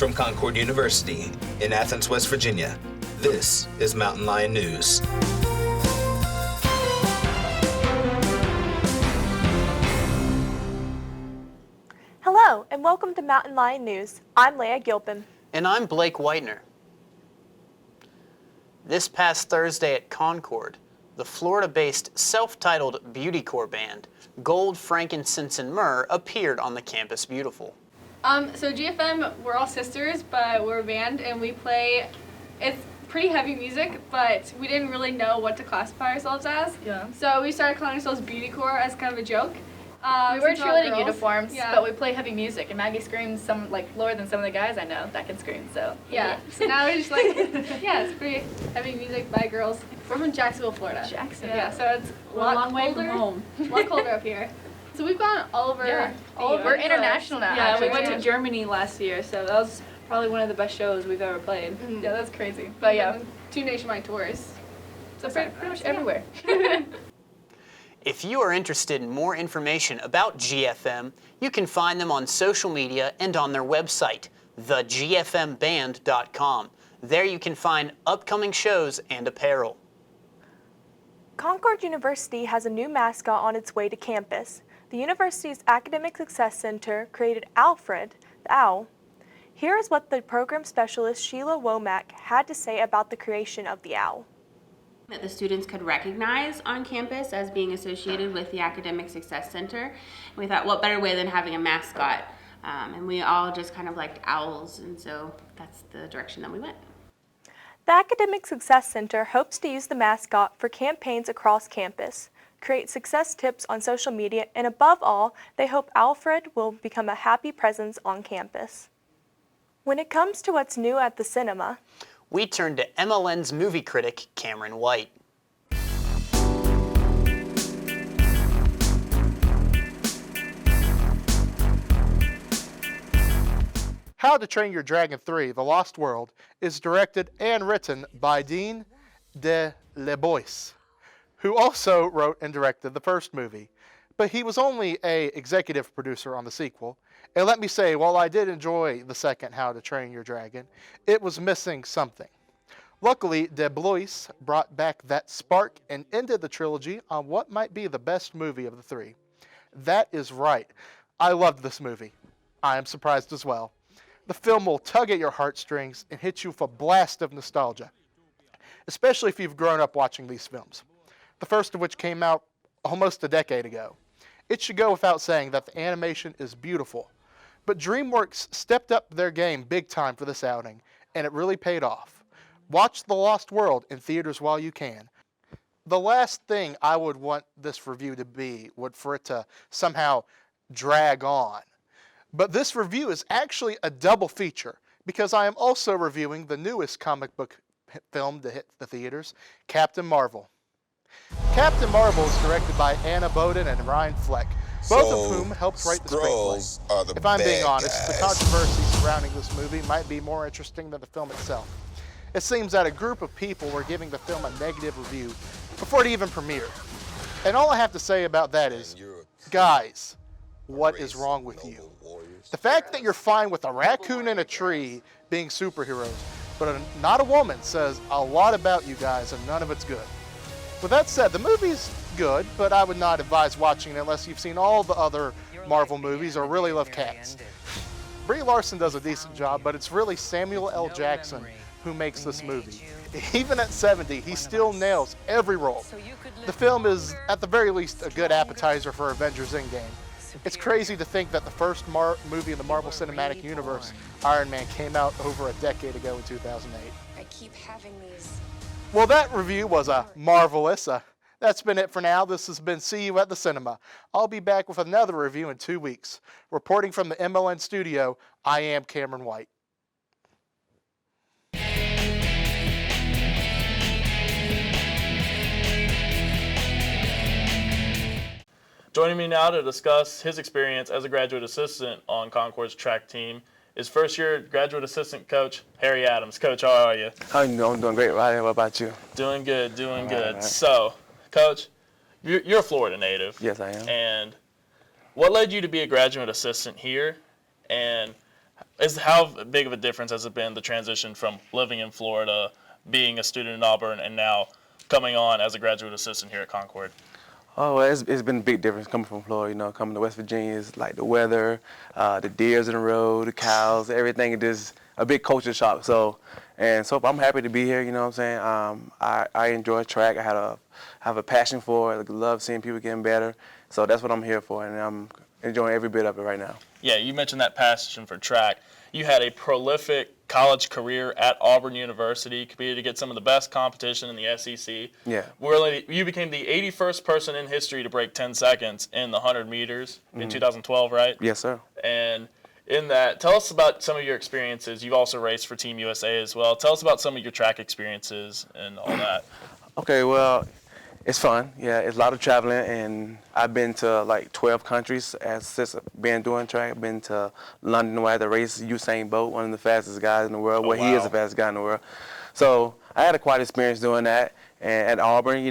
from Concord University in Athens, West Virginia, this is Mountain Lion News. Hello, and welcome to Mountain Lion News. I'm Leah Gilpin. And I'm Blake Whitener. This past Thursday at Concord, the Florida-based self-titled beautycore band, Gold, Frankincense, and Myrrh, appeared on the Campus Beautiful. So GFM, we're all sisters, but we're a band, and we play, it's pretty heavy music, but we didn't really know what to classify ourselves as. Yeah. So we started calling ourselves beautycore as kind of a joke. We wear since we're all cheerleading girls. uniforms, Yeah. but we play heavy music, and Maggie screams some lower than some of the guys I know that can scream. So Yeah. So now we're just like, yeah, it's pretty heavy music by girls. We're from Jacksonville, Florida. Jacksonville. Yeah. So it's We're a long way from home. A lot colder up here. So we've gone all over. Yeah. All over. We're international now. Yeah, actually. we went to Germany last year, so that was probably one of the best shows we've ever played. Yeah, that's crazy. But yeah, 2 nationwide tours. So pretty much everywhere. If you are interested in more information about GFM, you can find them on social media and on their website, thegfmband.com. There you can find upcoming shows and apparel. Concord University has a new mascot on its way to campus. The university's Academic Success Center created Alfred, the owl. Here is what the program specialist Sheila Womack had to say about the creation of the owl. That the students could recognize on campus as being associated with the Academic Success Center. And we thought, what better way than having a mascot? And we all just kind of liked owls, and so that's the direction that we went. The Academic Success Center hopes to use the mascot for campaigns across campus, create success tips on social media, and above all, they hope Alfred will become a happy presence on campus. When it comes to what's new at the cinema, We turn to MLN's movie critic, Cameron White. How to Train Your Dragon 3, The Lost World, is directed and written by Dean de Lebois, who also wrote and directed the first movie. But he was only an executive producer on the sequel. And let me say, while I did enjoy the second How to Train Your Dragon, it was missing something. Luckily, de Blois brought back that spark and ended the trilogy on what might be the best movie of the three. That is right. I loved this movie. I am surprised as well. The film will tug at your heartstrings and hit you with a blast of nostalgia, especially if you've grown up watching these films, the first of which came out almost a decade ago. It should go without saying that the animation is beautiful, but DreamWorks stepped up their game big time for this outing, and it really paid off. Watch The Lost World in theaters while you can. The last thing I would want this review to be would for it to somehow drag on. But this review is actually a double feature because I am also reviewing the newest comic book film to hit the theaters, Captain Marvel. Captain Marvel is directed by Anna Boden and Ryan Fleck, both of whom helped write the screenplay. If I'm being honest, the controversy surrounding this movie might be more interesting than the film itself. It seems that a group of people were giving the film a negative review before it even premiered. And all I have to say about that is, guys, what is wrong with you? The fact that you're fine with a raccoon in a tree being superheroes, but not a woman, says a lot about you guys, and none of it's good. With that said, the movie's good, but I would not advise watching it unless you've seen all the other Marvel movies or really love cats. Brie Larson does a decent job, but it's really Samuel L. Jackson who makes this movie. Even at 70, he still nails every role. The film is, at the very least, a good appetizer for Avengers Endgame. It's crazy to think that the first movie in the Marvel Cinematic Universe, Iron Man, came out over a decade ago in 2008. I keep having these. Well, that review was marvelous. That's been it for now. This has been See You at the Cinema. I'll be back with another review in 2 weeks. Reporting from the MLN studio, I am Cameron White. Joining me now to discuss his experience as a graduate assistant on Concord's track team is first-year graduate assistant coach Harry Adams. Coach, how are you? I'm doing great, Ryan. What about you? Doing good, doing good. Right. So, Coach, you're a Florida native. Yes, I am. And what led you to be a graduate assistant here? And How big of a difference has it been, the transition from living in Florida, being a student in Auburn, and now coming on as a graduate assistant here at Concord? Oh, well, it's been a big difference coming from Florida. Coming to West Virginia is like the weather, the deers in the road, the cows, everything is just a big culture shock. So I'm happy to be here. You know what I'm saying? I enjoy track. I have a passion for it. I love seeing people getting better. So that's what I'm here for, and I'm enjoying every bit of it right now. Yeah, you mentioned that passion for track. You had a prolific college career at Auburn University, competed against some of the best competition in the SEC. Yeah. You became the 81st person in history to break 10 seconds in the 100 meters in 2012, right? Yes, sir. And in that, tell us about some of your experiences. You've also raced for Team USA as well. Tell us about some of your track experiences and all that. Okay, well, it's fun. Yeah, it's a lot of traveling, and I've been to like 12 countries since been doing track. I've been to London where I had to race Usain Bolt, one of the fastest guys in the world. He is the fastest guy in the world. So I had a quite experience doing that. And at Auburn,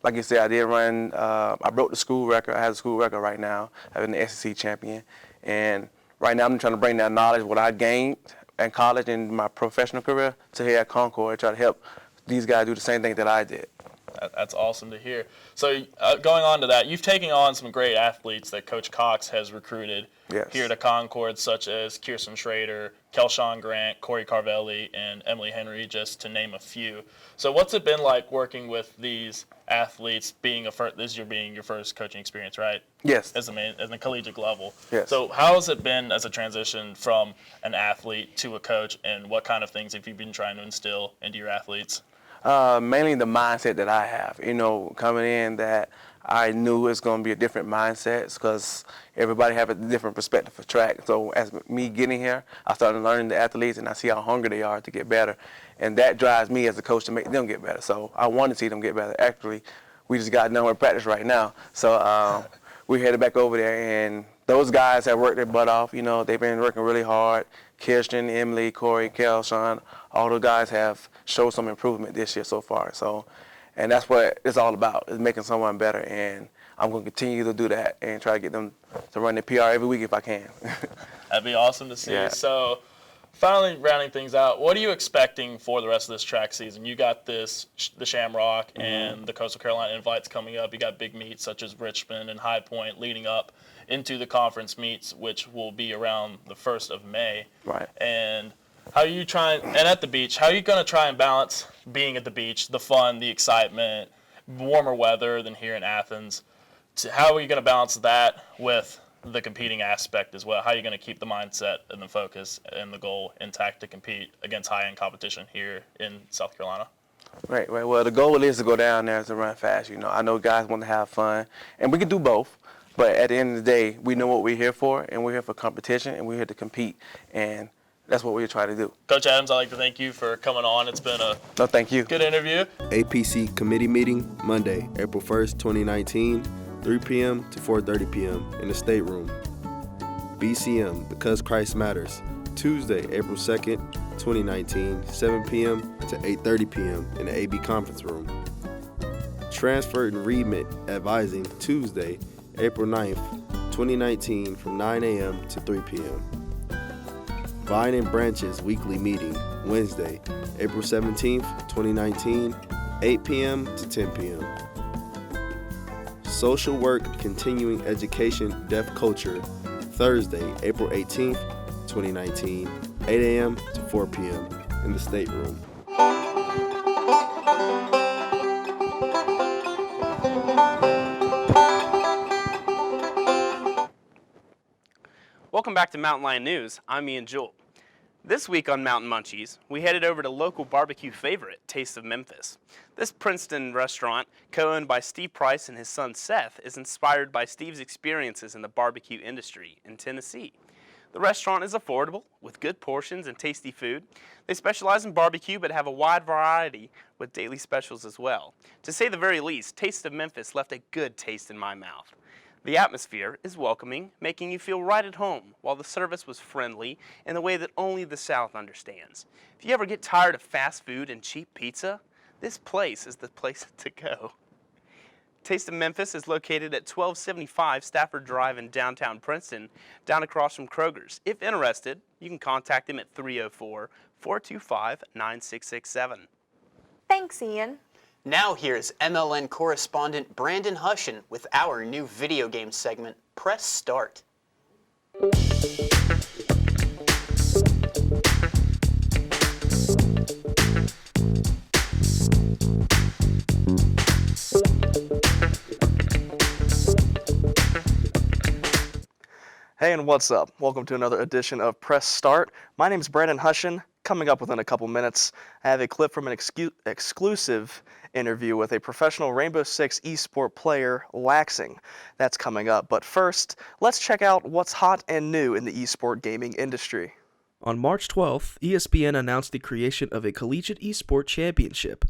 like you said, I did run. I broke the school record. I have a school record right now. I've been the SEC champion, and right now I'm trying to bring that knowledge, what I gained in college and my professional career, to here at Concord, try to help these guys do the same thing that I did. That's awesome to hear. So going on to that, you've taken on some great athletes that Coach Cox has recruited here to Concord, such as Kirsten Schrader, Kelshawn Grant, Corey Carvelli, and Emily Henry, just to name a few. So what's it been like working with these athletes, being your first coaching experience, right? Yes. As a collegiate level. Yes. So how has it been as a transition from an athlete to a coach, and what kind of things have you been trying to instill into your athletes? Mainly the mindset that I have, coming in, that I knew it's going to be a different mindset because everybody have a different perspective for track. So as me getting here, I started learning the athletes, and I see how hungry they are to get better. And that drives me as a coach to make them get better. So I want to see them get better. Actually, we just got done with practice right now. So we're headed back over there, and those guys have worked their butt off. They've been working really hard. Kirsten, Emily, Corey, Kelshawn, all those guys have showed some improvement this year so far. So, and that's what it's all about, is making someone better. And I'm going to continue to do that and try to get them to run the PR every week if I can. That'd be awesome to see. Yeah. So, finally rounding things out, what are you expecting for the rest of this track season? You got the Shamrock and the Coastal Carolina Invites coming up. You got big meets such as Richmond and High Point leading up into the conference meets, which will be around the 1st of May. Right. And at the beach, how are you going to try and balance being at the beach, the fun, the excitement, warmer weather than here in Athens? How are you going to balance that with the competing aspect as well? How are you going to keep the mindset and the focus and the goal intact to compete against high-end competition here in South Carolina? Right. Well, the goal is to go down there to run fast. I know guys want to have fun, and we can do both. But at the end of the day, we know what we're here for, and we're here for competition, and we're here to compete, and that's what we're trying to do. Coach Adams, I'd like to thank you for coming on. It's been a thank you. Good interview. APC committee meeting, Monday, April 1st, 2019, 3 p.m. to 4:30 p.m. in the stateroom. BCM, Because Christ Matters, Tuesday, April 2nd, 2019, 7 p.m. to 8:30 p.m. in the AB conference room. Transfer and Remit Advising, Tuesday, April 9th, 2019, from 9 a.m. to 3 p.m. Vine and Branches Weekly Meeting, Wednesday, April 17th, 2019, 8 p.m. to 10 p.m. Social Work Continuing Education Deaf Culture, Thursday, April 18th, 2019, 8 a.m. to 4 p.m. in the stateroom. Welcome back to Mountain Lion News. I'm Ian Jewell. This week on Mountain Munchies, we headed over to local barbecue favorite, Taste of Memphis. This Princeton restaurant, co-owned by Steve Price and his son Seth, is inspired by Steve's experiences in the barbecue industry in Tennessee. The restaurant is affordable, with good portions and tasty food. They specialize in barbecue, but have a wide variety with daily specials as well. To say the very least, Taste of Memphis left a good taste in my mouth. The atmosphere is welcoming, making you feel right at home, while the service was friendly in the way that only the South understands. If you ever get tired of fast food and cheap pizza, this place is the place to go. Taste of Memphis is located at 1275 Stafford Drive in downtown Princeton, down across from Kroger's. If interested, you can contact them at 304-425-9667. Thanks, Ian. Now here's MLN correspondent Brandon Hushin with our new video game segment, Press Start. Hey, and what's up? Welcome to another edition of Press Start. My name is Brandon Hushin. Coming up within a couple minutes, I have a clip from an exclusive interview with a professional Rainbow Six eSport player, Laxing. That's coming up. But first, let's check out what's hot and new in the eSport gaming industry. On March 12th, ESPN announced the creation of a collegiate eSport championship.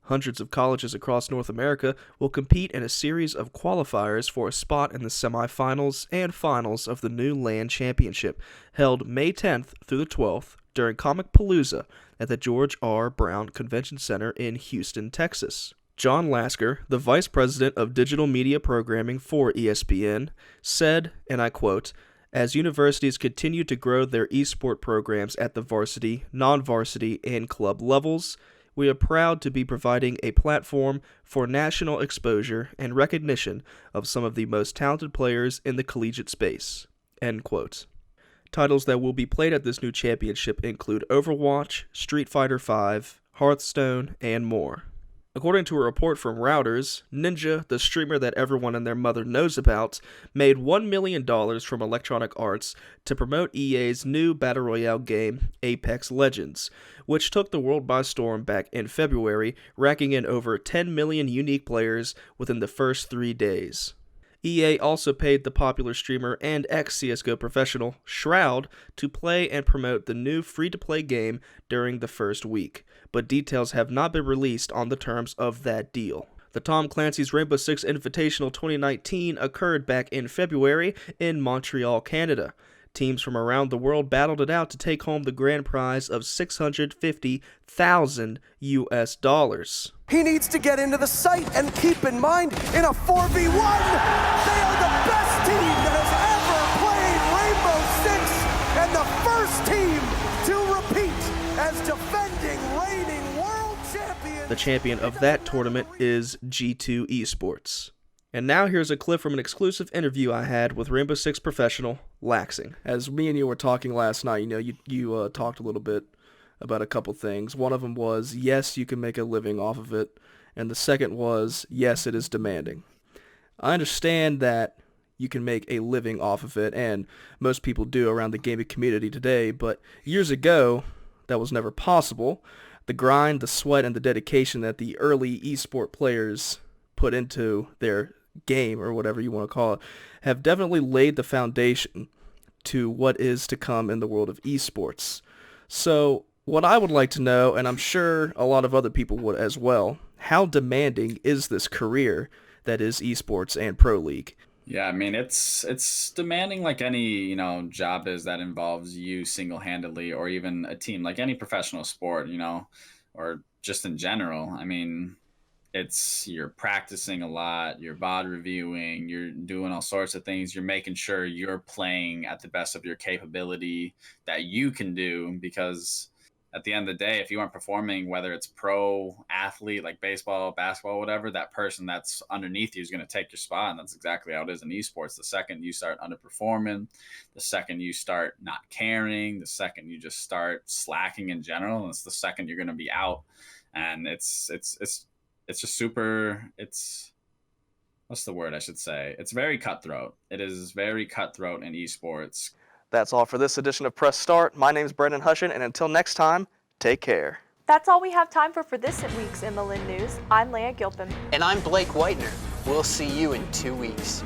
Hundreds of colleges across North America will compete in a series of qualifiers for a spot in the semifinals and finals of the new LAN Championship, held May 10th through the 12th during Comic Palooza at the George R. Brown Convention Center in Houston, Texas. John Lasker, the Vice President of Digital Media Programming for ESPN, said, and I quote, "As universities continue to grow their eSport programs at the varsity, non-varsity, and club levels, we are proud to be providing a platform for national exposure and recognition of some of the most talented players in the collegiate space." End quote. Titles that will be played at this new championship include Overwatch, Street Fighter V, Hearthstone, and more. According to a report from Routers, Ninja, the streamer that everyone and their mother knows about, made $1 million from Electronic Arts to promote EA's new Battle Royale game, Apex Legends, which took the world by storm back in February, racking in over 10 million unique players within the first 3 days. EA also paid the popular streamer and ex-CSGO professional, Shroud, to play and promote the new free-to-play game during the first week, but details have not been released on the terms of that deal. The Tom Clancy's Rainbow Six Invitational 2019 occurred back in February in Montreal, Canada. Teams from around the world battled it out to take home the grand prize of $650,000 US. He needs to get into the sight and keep in mind, in a 4v1, they are the best team that has ever played Rainbow Six, and the first team to repeat as defending reigning world champions. The champion of that tournament is G2 Esports. And now here's a clip from an exclusive interview I had with Rainbow Six professional Laxing. As me and you were talking last night, you talked a little bit about a couple things. One of them was, yes, you can make a living off of it. And the second was, yes, it is demanding. I understand that you can make a living off of it, and most people do around the gaming community today, but years ago, that was never possible. The grind, the sweat, and the dedication that the early esport players put into their game, or whatever you want to call it, have definitely laid the foundation to what is to come in the world of esports. So what I would like to know, and I'm sure a lot of other people would as well, how demanding is this career that is esports and Pro League? Yeah, I mean, it's demanding like any, job is that involves you single-handedly, or even a team, like any professional sport, or just in general. I mean, you're practicing a lot, you're VOD reviewing, you're doing all sorts of things. You're making sure you're playing at the best of your capability that you can do, because at the end of the day, if you aren't performing, whether it's pro athlete like baseball, basketball, whatever, that person that's underneath you is going to take your spot. And that's exactly how it is in esports. The second you start underperforming, the second you start not caring, the second you just start slacking in general, it's the second you're going to be out. And it's just super, what's the word I should say? It's very cutthroat. It is very cutthroat in esports. That's all for this edition of Press Start. My name's Brendan Hushin, and until next time, take care. That's all we have time for this week's MLN News. I'm Leah Gilpin. And I'm Blake Whitener. We'll see you in 2 weeks.